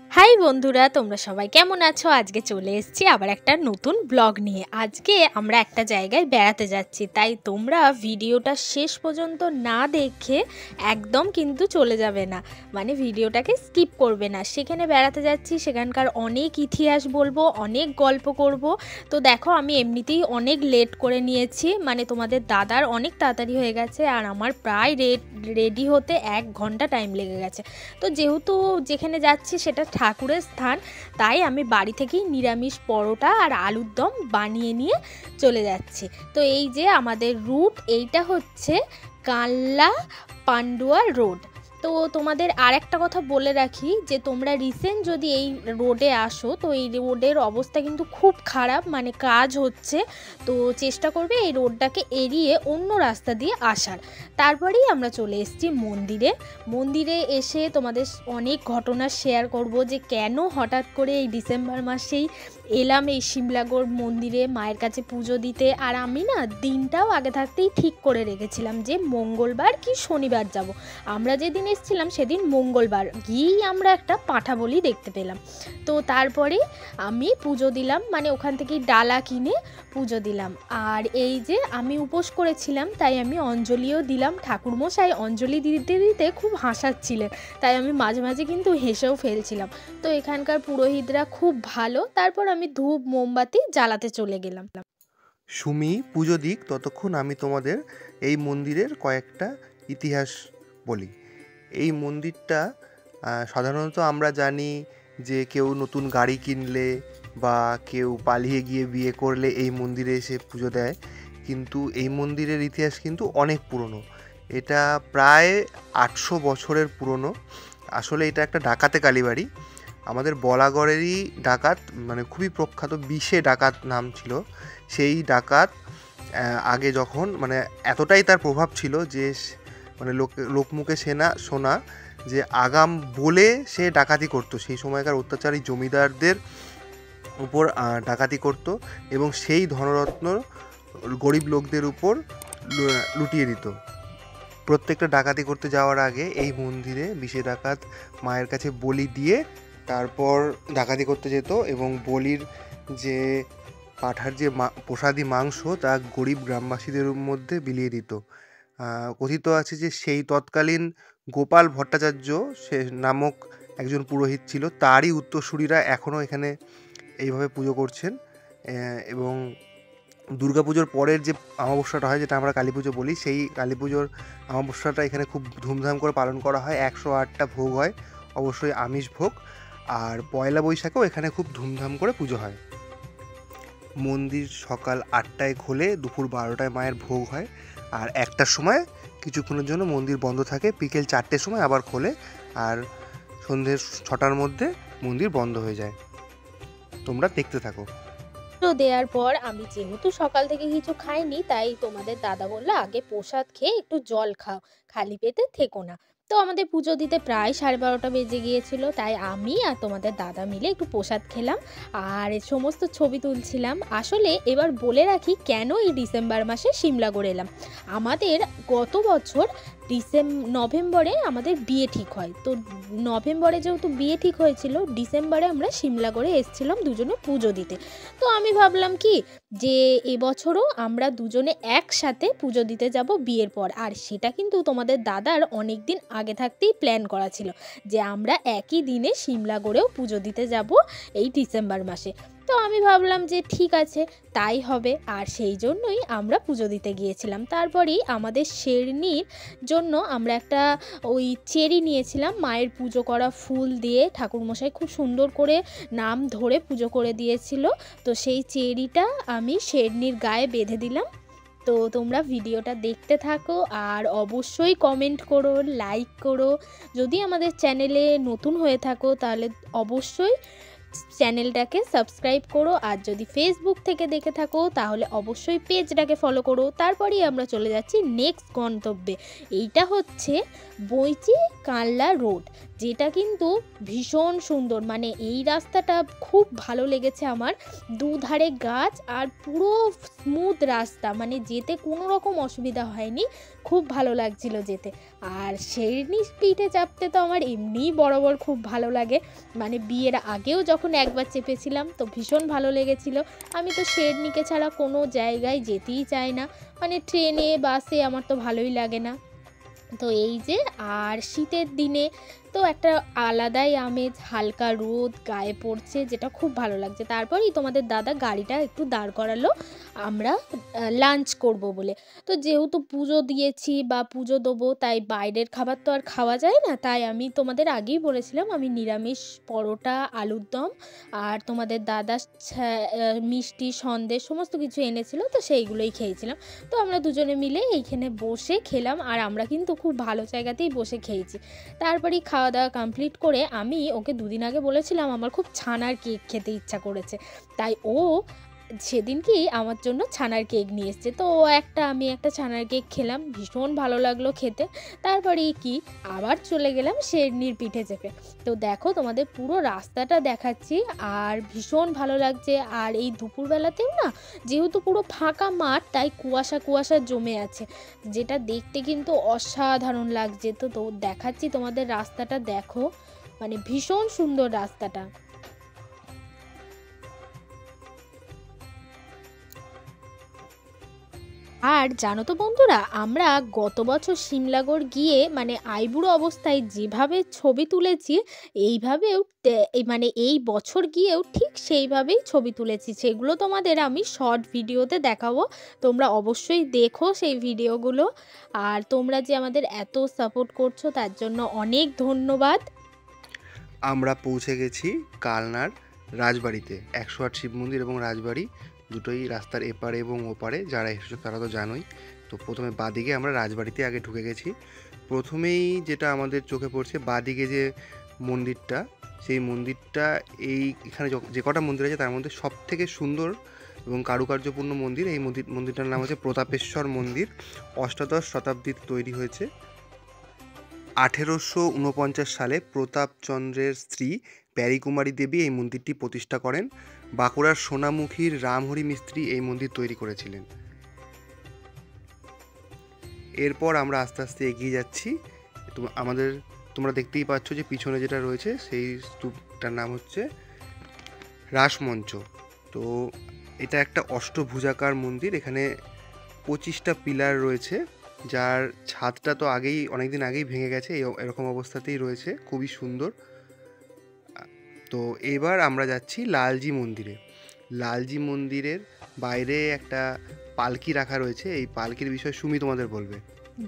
High বন্ধুরা, তোমরা সবাই কেমন আছো? আজকে চলে এসেছি আবার একটা নতুন ব্লগ নিয়ে। আজকে আমরা একটা জায়গায় বেড়াতে যাচ্ছি, তাই তোমরা ভিডিওটা শেষ পর্যন্ত না দেখে একদম কিন্তু চলে যাবে না, মানে ভিডিওটাকে স্কিপ করবে না। সেখানে বেড়াতে যাচ্ছি, সেখানকার অনেক ইতিহাস বলবো, অনেক গল্প করব। তো দেখো, আমি এমনিতেই অনেক লেট করে নিয়েছি, মানে তোমাদের দাদার অনেক তাড়াতাড়ি হয়ে গেছে আর আমার প্রায় রেডি হতে 1 ঘন্টা টাইম লেগে গেছে। তো যেহেতু যেখানে যাচ্ছি সেটা ঠাকুরের স্থান, তাই আমি বাড়ি থেকেই নিরামিষ পরোটা আর আলুর দম বানিয়ে নিয়ে চলে যাচ্ছি। তো এই যে আমাদের রুট, এইটা হচ্ছে কানলা পান্ডুয়া রোড। তো তোমাদের আর একটা কথা বলে রাখি, যে তোমরা রিসেন্ট যদি এই রোডে আসো, তো এই রোডের অবস্থা কিন্তু খুব খারাপ, মানে কাজ হচ্ছে। তো চেষ্টা করবে এই রোডটাকে এড়িয়ে অন্য রাস্তা দিয়ে আসার। তারপরেই আমরা চলে এসেছি মন্দিরে এসে তোমাদের অনেক ঘটনা শেয়ার করব, যে কেন হঠাৎ করে এই ডিসেম্বর মাসেই এলাম এই সিমলাগড় মন্দিরে মায়ের কাছে পুজো দিতে। আর আমি না দিনটাও আগে থাকতেই ঠিক করে রেখেছিলাম যে মঙ্গলবার কি শনিবার যাব। আমরা যেদিন এসেছিলাম সেদিন মঙ্গলবার, গিয়েই আমরা একটা পাঁঠা বলি দেখতে পেলাম। তো তারপরে আমি পুজো দিলাম, মানে ওখান থেকেই ডালা কিনে পুজো দিলাম। আর এই যে আমি উপোস করেছিলাম, তাই আমি অঞ্জলিও দিলাম। ঠাকুরমশাই অঞ্জলি দিতে দিতে খুব হাসাচ্ছিলেন, তাই আমি মাঝে মাঝে কিন্তু হেসেও ফেলছিলাম। তো এখানকার পুরোহিতরা খুব ভালো। তারপর আমি ধূপ মোমবাতি জ্বালাতে চলে গেলাম। সুমি পুজো দিক, ততক্ষণ আমি তোমাদের এই মন্দিরের কয়েকটা ইতিহাস বলি। এই মন্দিরটা সাধারণত আমরা জানি যে কেউ নতুন গাড়ি কিনলে বা কেউ পালিয়ে গিয়ে বিয়ে করলে এই মন্দিরে এসে পুজো দেয়, কিন্তু এই মন্দিরের ইতিহাস কিন্তু অনেক পুরনো। এটা প্রায় 800 বছরের পুরনো। আসলে এটা একটা ডাকাতে কালীবাড়ি, আমাদের বলাগড়েরই ডাকাত, মানে খুবই প্রখ্যাত বিশে ডাকাত নাম ছিল। সেই ডাকাত আগে যখন, মানে এতটাই তার প্রভাব ছিল যে মানে লোকমুখে শোনা যে আগাম বলে সে ডাকাতি করতো। সেই সময়কার অত্যাচারী জমিদারদের উপর ডাকাতি করত এবং সেই ধনরত্ন গরিব লোকদের উপর লুটিয়ে দিত। প্রত্যেকটা ডাকাতি করতে যাওয়ার আগে এই মন্দিরে বিশে ডাকাত মায়ের কাছে বলি দিয়ে তারপর ডাকাতি করতে যেত, এবং বলির যে পাঁঠার যে প্রসাদী মাংস তা গরিব গ্রামবাসীদের মধ্যে বিলিয়ে দিত। কথিত আছে যে সেই তৎকালীন গোপাল ভট্টাচার্য সে নামক একজন পুরোহিত ছিল, তারই উত্তরসূরিরা এখনও এখানে এইভাবে পুজো করছেন। এবং দুর্গাপুজোর পরের যে অমাবস্যাটা হয়, যেটা আমরা কালী পুজো বলি, সেই কালী পুজোর অমাবস্যাটা এখানে খুব ধুমধাম করে পালন করা হয়। 108টা ভোগ হয়, অবশ্যই আমিষ ভোগ। আর পয়লা বৈশাখেও এখানে খুব ধুমধাম করে পুজো হয়। মন্দির সকাল 8টায় খোলে, দুপুর 12টায় মায়ের ভোগ হয়, আর 1টার সময় কিছুক্ষণের জন্য মন্দির বন্ধ থাকে, বিকেল 4টের সময় আবার খোলে, আর সন্ধ্যে 6টার মধ্যে মন্দির বন্ধ হয়ে যায়। তোমরা দেখতে থাকো। তো দেওয়ার পর আমি যেহেতু সকাল থেকে কিছু খাইনি, তাই তোমাদের দাদা বললো আগে প্রসাদ খেয়ে একটু জল খাও, খালি পেটে থেকো না। তো আমাদের পুজো দিতে প্রায় 12:30 বেজে গিয়েছিল, তাই আমি আর তোমাদের দাদা মিলে একটু প্রসাদ খেলাম আর সমস্ত ছবি তুলছিলাম। আসলে এবার বলে রাখি কেন এই ডিসেম্বর মাসে সিমলাগড় এলাম। আমাদের গত বছর নভেম্বরে আমাদের বিয়ে ঠিক হয়। তো নভেম্বরে যেহেতু বিয়ে ঠিক হয়েছিল, ডিসেম্বরে আমরা সিমলাগড়ে এসেছিলাম দুজনে পুজো দিতে। তো আমি ভাবলাম কি, যে এবছরও আমরা দুজনে একসাথে পুজো দিতে যাব বিয়ের পর। আর সেটা কিন্তু তোমাদের দাদার অনেক দিন আগে থাকতেই প্ল্যান করা ছিল, যে আমরা একই দিনে সিমলাগড়েও পুজো দিতে যাব এই ডিসেম্বর মাসে। তো আমি ভাবলাম যে ঠিক আছে, তাই হবে। আর সেই জন্যই আমরা পুজো দিতে গিয়েছিলাম। তারপরেই আমাদের শেরনির জন্য আমরা একটা ওই চেরি নিয়েছিলাম, মায়ের পুজো করা ফুল দিয়ে ঠাকুরমশাই খুব সুন্দর করে নাম ধরে পুজো করে দিয়েছিল। তো সেই চেরিটা আমি শেরনির গায়ে বেঁধে দিলাম। তো তোমরা ভিডিওটা দেখতে থাকো আর অবশ্যই কমেন্ট করো, লাইক করো। যদি আমাদের চ্যানেলে নতুন হয়ে থাকো তাহলে অবশ্যই চ্যানেলটাকে সাবস্ক্রাইব করো, আর যদি ফেসবুক থেকে দেখে থাকো তাহলে অবশ্যই পেজটাকে ফলো করো। তারপরেই আমরা চলে যাচ্ছি নেক্সট গন্তব্যে। এইটা হচ্ছে বইচি কানলা রোড, যেটা কিন্তু ভীষণ সুন্দর। মানে এই রাস্তাটা খুব ভালো লেগেছে আমার, দুধারে গাছ আর পুরো স্মুথ রাস্তা, মানে যেতে কোনো রকম অসুবিধা হয়নি, খুব ভালো লাগছিল যেতে। আর শেরনি পিঠে চাপতে তো আমার এমনিই বরাবর খুব ভালো লাগে, মানে বিয়ের আগেও যখন একবার চেপেছিলাম তো ভীষণ ভালো লেগেছিল। আমি তো শেরনিকে ছাড়া কোনো জায়গায় যেতেই চাই না, মানে ট্রেনে বাসে আমার তো ভালোই লাগে না। তো এই যে, আর শীতের দিনে তো একটা আলাদাই আমেজ, হালকা রোদ গায়ে পড়ছে, যেটা খুব ভালো লাগছে। তারপরেই তোমাদের দাদা গাড়িটা একটু দাঁড় করালো আমরা লাঞ্চ করব বলে। তো যেহেতু পুজো দিয়েছি বা পুজো দেবো, তাই বাইরের খাবার তো আর খাওয়া যায় না, তাই আমি তোমাদের আগেই বলেছিলাম আমি নিরামিষ পরোটা, আলুর দম আর তোমাদের দাদা মিষ্টি সন্দেশ সমস্ত কিছু এনেছিল, তো সেইগুলোই খেয়েছিলাম। তো আমরা দুজনে মিলে এইখানে বসে খেলাম, আর আমরা কিন্তু খুব ভালো জায়গাতেই বসে খেয়েছি। তারপরেই খাওয়া দাওয়া কমপ্লিট করে আমি ওকে দুদিন আগে বলেছিলাম আমার খুব ছানার কেক খেতে ইচ্ছা করেছে, তাই ও সেদিন কি আমার জন্য ছানার কেক নিয়ে এসছে। তো ও একটা, আমি একটা ছানার কেক খেলাম, ভীষণ ভালো লাগলো খেতে। তারপরে কি আবার চলে গেলাম শেরনির পিঠে চেপে। তো দেখো তোমাদের পুরো রাস্তাটা দেখাচ্ছি, আর ভীষণ ভালো লাগছে। আর এই দুপুরবেলাতেও না, যেহেতু পুরো ফাঁকা মাঠ, তাই কুয়াশা কুয়াশা জমে আছে, যেটা দেখতে কিন্তু অসাধারণ লাগছে। তো দেখাচ্ছি তোমাদের রাস্তাটা দেখো, মানে ভীষণ সুন্দর রাস্তাটা। আর জানো তো বন্ধুরা, আমরা গত বছর সিমলাগড় গিয়ে মানে আইবুড়ো অবস্থায় যেভাবে ছবি তুলেছি, এইভাবেও মানে এই বছর গিয়েও ঠিক সেইভাবেই ছবি তুলেছি। সেগুলো তোমাদের আমি শর্ট ভিডিওতে দেখাবো, তোমরা অবশ্যই দেখো সেই ভিডিওগুলো। আর তোমরা যে আমাদের এত সাপোর্ট করছো তার জন্য অনেক ধন্যবাদ। আমরা পৌঁছে গেছি কালনার রাজবাড়িতে। 108 শিব মন্দির এবং রাজবাড়ি দুটোই রাস্তার এপারে এবং ওপারে, যারা এসেছো তারা তো জানোই। তো প্রথমে বাদিকে আমরা রাজবাড়িতে আগে ঢুকে গেছি। প্রথমেই যেটা আমাদের চোখে পড়ছে, বাদিকে যে মন্দিরটা, সেই মন্দিরটা এখানে যে কটা মন্দির আছে তার মধ্যে সব থেকে সুন্দর এবং কারুকার্যপূর্ণ মন্দির। এই মন্দিরটার নাম হচ্ছে প্রতাপেশ্বর মন্দির। অষ্টাদশ শতাব্দীতে তৈরি হয়েছে। 1849 সালে প্রতাপচন্দ্রের স্ত্রী প্যারীকুমারী দেবী এই মন্দিরটি প্রতিষ্ঠা করেন। বাঁকুড়ার সোনামুখীর রামহরি মিস্ত্রি এই মন্দির তৈরি করেছিলেন। এরপর আমরা আস্তে আস্তে এগিয়ে যাচ্ছি। তোমরা দেখতেই পাচ্ছ যে পিছনে যেটা রয়েছে সেই স্তূপটার নাম হচ্ছে রাসমঞ্চ। তো এটা একটা অষ্টভুজাকার মন্দির। এখানে 25টা পিলার রয়েছে, যার ছাদটা তো অনেকদিন আগেই ভেঙে গেছে, এরকম অবস্থাতেই রয়েছে, খুবই সুন্দর। তো এবার আমরা যাচ্ছি লালজি মন্দিরে। লালজি মন্দিরের বাইরে একটা পালকি রাখা রয়েছে। এই পালকির বিষয়ে সুমি তোমাদের বলবে।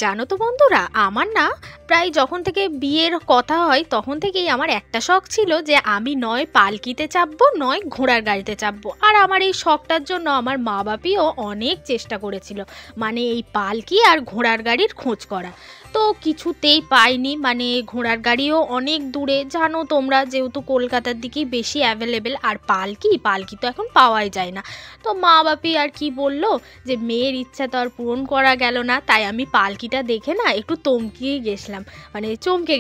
জানো তো বন্ধুরা, আমার না প্রায় যখন থেকে বিয়ের কথা হয় তখন থেকেই আমার একটা শখ ছিল যে আমি নয় পালকিতে চাপবো, নয় ঘোড়ার গাড়িতে চাপবো। আর আমার এই শখটার জন্য আমার মা বাপিও অনেক চেষ্টা করেছিল, মানে এই পালকি আর ঘোড়ার গাড়ির খোঁজ করা। তো কিছুতেই পাইনি, মানে ঘোড়ার গাড়িও অনেক দূরে, জানো তোমরা, যেহেতু কলকাতার দিকেই বেশি অ্যাভেলেবেল। আর পালকি তো এখন পাওয়াই যায় না। তো মা বাপি আর কি বললো, যে মেয়ের ইচ্ছা তো আর পূরণ করা গেল না, তাই আমি পালকিটা দেখে না একটু চমকে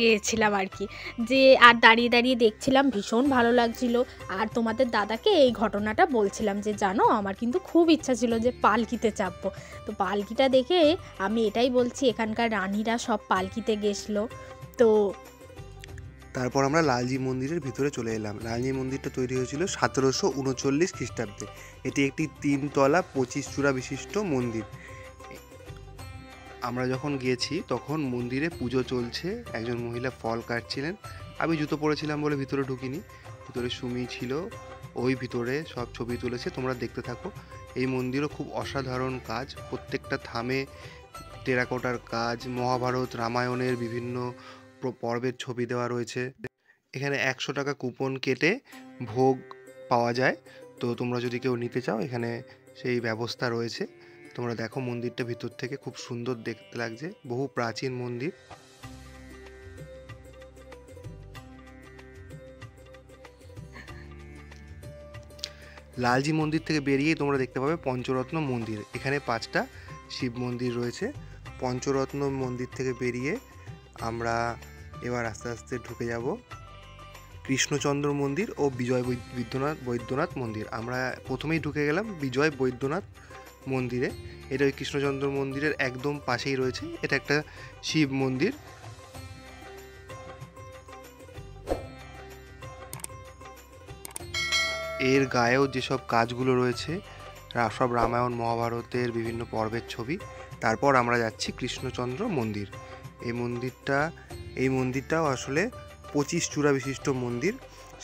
গিয়েছিলাম আর কি। যে আর দাঁড়িয়ে দাঁড়িয়ে দেখছিলাম, ভীষণ ভালো লাগছিল। আর তোমাদের দাদাকে এই ঘটনাটা বলছিলাম যে জানো, আমার কিন্তু খুব ইচ্ছা ছিল যে পালকিতে চাপবো। তো পালকিটা দেখে আমি এটাই বলছি, এখানকার রানীরা সব পালকিতে গেছিলো। তো তারপর আমরা লালজি মন্দিরের ভিতরে চলে এলাম। লালজি মন্দিরটা তৈরি হয়েছিল 1739 খ্রিস্টাব্দে। এটি একটি 3 তলা 25 চূড়া বিশিষ্ট মন্দির। আমরা যখন গিয়েছি তখন মন্দিরে পুজো চলছে, একজন মহিলা ফল কাটছিলেন। আমি জুতো পরেছিলাম বলে ভিতরে ঢুকিনি, ভিতরে সুমি ছিল, ওই ভিতরে সব ছবি তুলেছে, তোমরা দেখতে থাকো। এই মন্দিরও খুব অসাধারণ কাজ, প্রত্যেকটা থামে টেরাকোটার কাজ, মহাভারত রামায়ণের বিভিন্ন পর্বের ছবি দেওয়া রয়েছে। এখানে 100 টাকা কুপন কেটে ভোগ পাওয়া যায়। তো তোমরা যদি কেউ নিতে চাও, এখানে সেই ব্যবস্থা রয়েছে। তোমরা দেখো মন্দিরটা ভিতর থেকে খুব সুন্দর দেখতে লাগছে, বহু প্রাচীন মন্দির। লালজি মন্দির থেকে বেরিয়েই তোমরা দেখতে পাবে পঞ্চরত্ন মন্দির। এখানে 5টা শিব মন্দির রয়েছে। পঞ্চরত্ন মন্দির থেকে বেরিয়ে আমরা এবার আস্তে আস্তে ঢুকে যাব কৃষ্ণচন্দ্র মন্দির ও বিজয় বৈদ্যনাথ মন্দির। আমরা প্রথমেই ঢুকে গেলাম বিজয় বৈদ্যনাথ মন্দিরে। এটা ওই কৃষ্ণচন্দ্র মন্দিরের একদম পাশেই রয়েছে। এটা একটা শিব মন্দির। এর গায়েও যেসব কাজগুলো রয়েছে সব রামায়ণ মহাভারতের বিভিন্ন পর্বের ছবি। তারপর আমরা যাচ্ছি কৃষ্ণচন্দ্র মন্দির। এই মন্দিরটাও আসলে 25 চূড়া বিশিষ্ট মন্দির।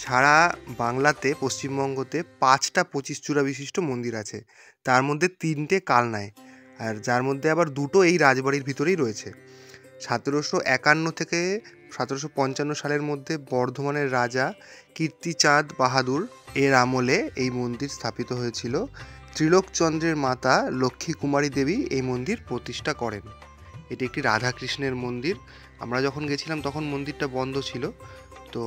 সারা বাংলাতে, পশ্চিমবঙ্গতে 5টা 25 চূড়া বিশিষ্ট মন্দির আছে। তার মধ্যে 3টে কালনায়, আর যার মধ্যে আবার 2টো এই রাজবাড়ির ভিতরেই রয়েছে। 1751 থেকে 1755 সালের মধ্যে বর্ধমানের রাজা কীর্তিচাঁদ বাহাদুর এর আমলে এই মন্দির স্থাপিত হয়েছিল। ত্রিলোকচন্দ্রের মাতা লক্ষ্মী কুমারী দেবী এই মন্দির প্রতিষ্ঠা করেন। এটি একটি রাধাকৃষ্ণের মন্দির। আমরা যখন গেছিলাম তখন মন্দিরটা বন্ধ ছিল। তো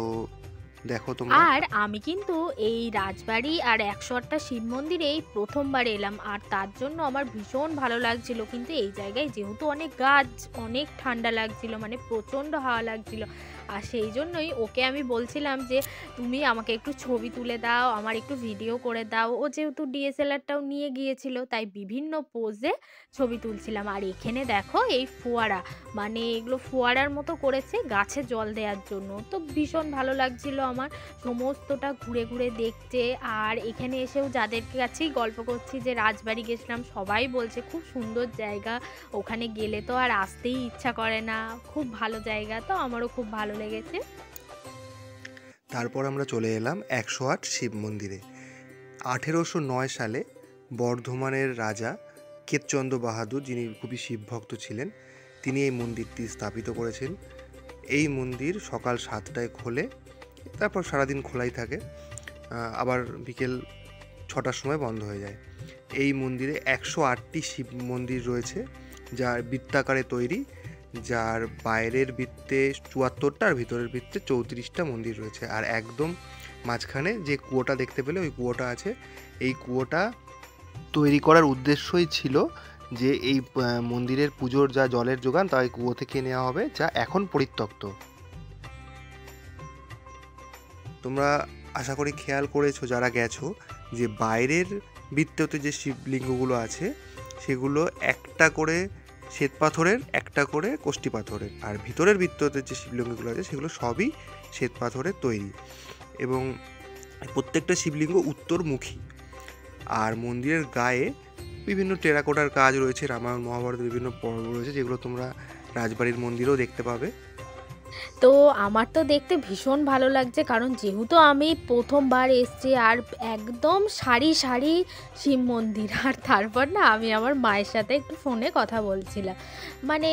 দেখো তোমরা। আর আমি কিন্তু এই রাজবাড়ি আর 108টা শিব মন্দিরে এই প্রথমবার এলাম, আর তার জন্য আমার ভীষণ ভালো লাগছিল। কিন্তু এই জায়গায় যেহেতু অনেক গাছ, অনেক ঠান্ডা লাগছিল, মানে প্রচণ্ড হাওয়া লাগছিল, আর সেই জন্যই ওকে আমি বলছিলাম যে তুমি আমাকে একটু ছবি তুলে দাও, আমার একটু ভিডিও করে দাও। ও যেহেতু ডিএসএলআরটাও নিয়ে গিয়েছিল, তাই বিভিন্ন পোজে ছবি তুলছিলাম। আর এখানে দেখো এই ফোয়ারা, মানে এগুলো ফোয়ারার মতো করেছে গাছে জল দেওয়ার জন্য। তো ভীষণ ভালো লাগছিল আমার সমস্তটা ঘুরে ঘুরে দেখতে। আর এখানে এসেও যাদের কাছেই গল্প করছি যে রাজবাড়ি গেছিলাম, সবাই বলছে খুব সুন্দর জায়গা, ওখানে গেলে তো আর আসতেই ইচ্ছা করে না, খুব ভালো জায়গা। তো আমারও খুব ভালো লেগেছে। তারপর আমরা চলে এলাম 108 শিব মন্দিরে। 1809 সালে বর্ধমানের রাজা কেতচন্দ্র বাহাদুর, যিনি খুবই শিবভক্ত ছিলেন, তিনি এই মন্দিরটি স্থাপিত করেছেন। এই মন্দির সকাল 7টায় খোলে, তারপর সারাদিন খোলাই থাকে, আবার বিকেল 6টার সময় বন্ধ হয়ে যায়। এই মন্দিরে 108টি শিব মন্দির রয়েছে, যার বৃত্তাকারে তৈরি, যার বাইরের বৃত্তে 74টা আর ভিতরের বৃত্তে 34টা মন্দির রয়েছে। আর একদম মাঝখানে যে কুয়োটা দেখতে পেলে, ওই কুয়োটা আছে। এই কুয়োটা তৈরি করার উদ্দেশ্যই ছিল যে এই মন্দিরের পুজোর যা জলের যোগান তা এই কুয়ো থেকে নেওয়া হবে, যা এখন পরিত্যক্ত। তোমরা আশা করি খেয়াল করেছো যারা গেছো, যে বাইরের বৃত্ততে যে শিবলিঙ্গগুলো আছে সেগুলো একটা করে শ্বেত পাথরের, একটা করে কোষ্টি পাথরের। আর ভিতরের বৃত্ততে যে শিবলিঙ্গগুলো আছে সেগুলো সবই শ্বেত পাথরের তৈরি, এবং প্রত্যেকটা শিবলিঙ্গ উত্তরমুখী। আর মন্দিরের গায়ে বিভিন্ন টেরাকোটার কাজ রয়েছে, রামায়ণ মহাভারতের বিভিন্ন পর্ব রয়েছে, যেগুলো তোমরা রাজবাড়ির মন্দিরেও দেখতে পাবে। তো আমার তো দেখতে ভীষণ ভালো লাগছে, কারণ যেহেতু আমি প্রথমবার এসছি, আর একদম সারি সারি শিব মন্দির। আর তারপর না আমি আমার মায়ের সাথে একটু ফোনে কথা বলছিলাম, মানে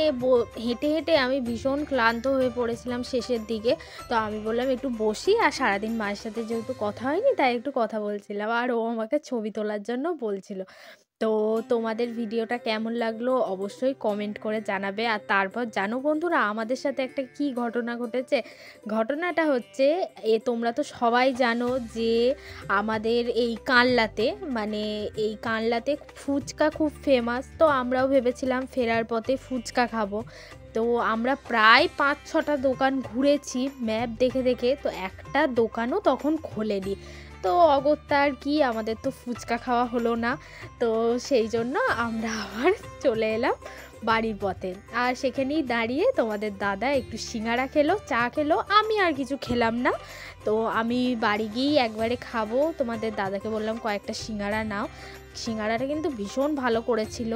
হেঁটে হেঁটে আমি ভীষণ ক্লান্ত হয়ে পড়েছিলাম শেষের দিকে। তো আমি বললাম একটু বসি, আর সারাদিন মায়ের সাথে যেহেতু কথা হয়নি তাই একটু কথা বলছিলাম, আর ও আমাকে ছবি তোলার জন্য বলছিল। তো তোমাদের ভিডিওটা কেমন লাগলো অবশ্যই কমেন্ট করে জানাবে। আর তারপর জানো বন্ধুরা, আমাদের সাথে একটা কি ঘটনা ঘটেছে। ঘটনাটা হচ্ছে, তোমরা তো সবাই জানো যে আমাদের এই কানলাতে, মানে এই কানলাতে ফুচকা খুব ফেমাস। তো আমরাও ভেবেছিলাম ফেরার পথে ফুচকা খাবো। তো আমরা প্রায় 5-6টা দোকান ঘুরেছি ম্যাপ দেখে দেখে, তো একটা দোকানও তখন খোলেনি। তো অগত্যা আর কি, আমাদের তো ফুচকা খাওয়া হলো না। তো সেই জন্য আমরা আবার চলে এলাম বাড়ির পথে। আর সেখানেই দাঁড়িয়ে তোমাদের দাদা একটু সিঙ্গারা খেলো, চা খেলো, আমি আর কিছু খেলাম না। তো আমি বাড়ি গিয়েই একবারে খাবো। তোমাদের দাদাকে বললাম কয়েকটা সিঙ্গারা নাও। সিঙ্গারাটা কিন্তু ভীষণ ভালো করেছিল।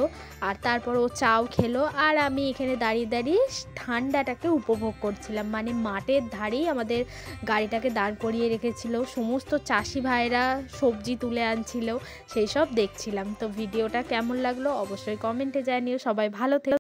আর তারপর ও চাও খেলো, আর আমি এখানে দাঁড়িয়ে দাঁড়িয়ে ঠান্ডাটাকে উপভোগ করছিলাম। মানে মাঠের ধারেই আমাদের গাড়িটাকে দাঁড় করিয়ে রেখেছিল, সমস্ত চাষি ভাইরা সবজি তুলে আনছিল, সেই সব দেখছিলাম। তো ভিডিওটা কেমন লাগলো অবশ্যই কমেন্টে জানিও। সবাই ভালো থেকো।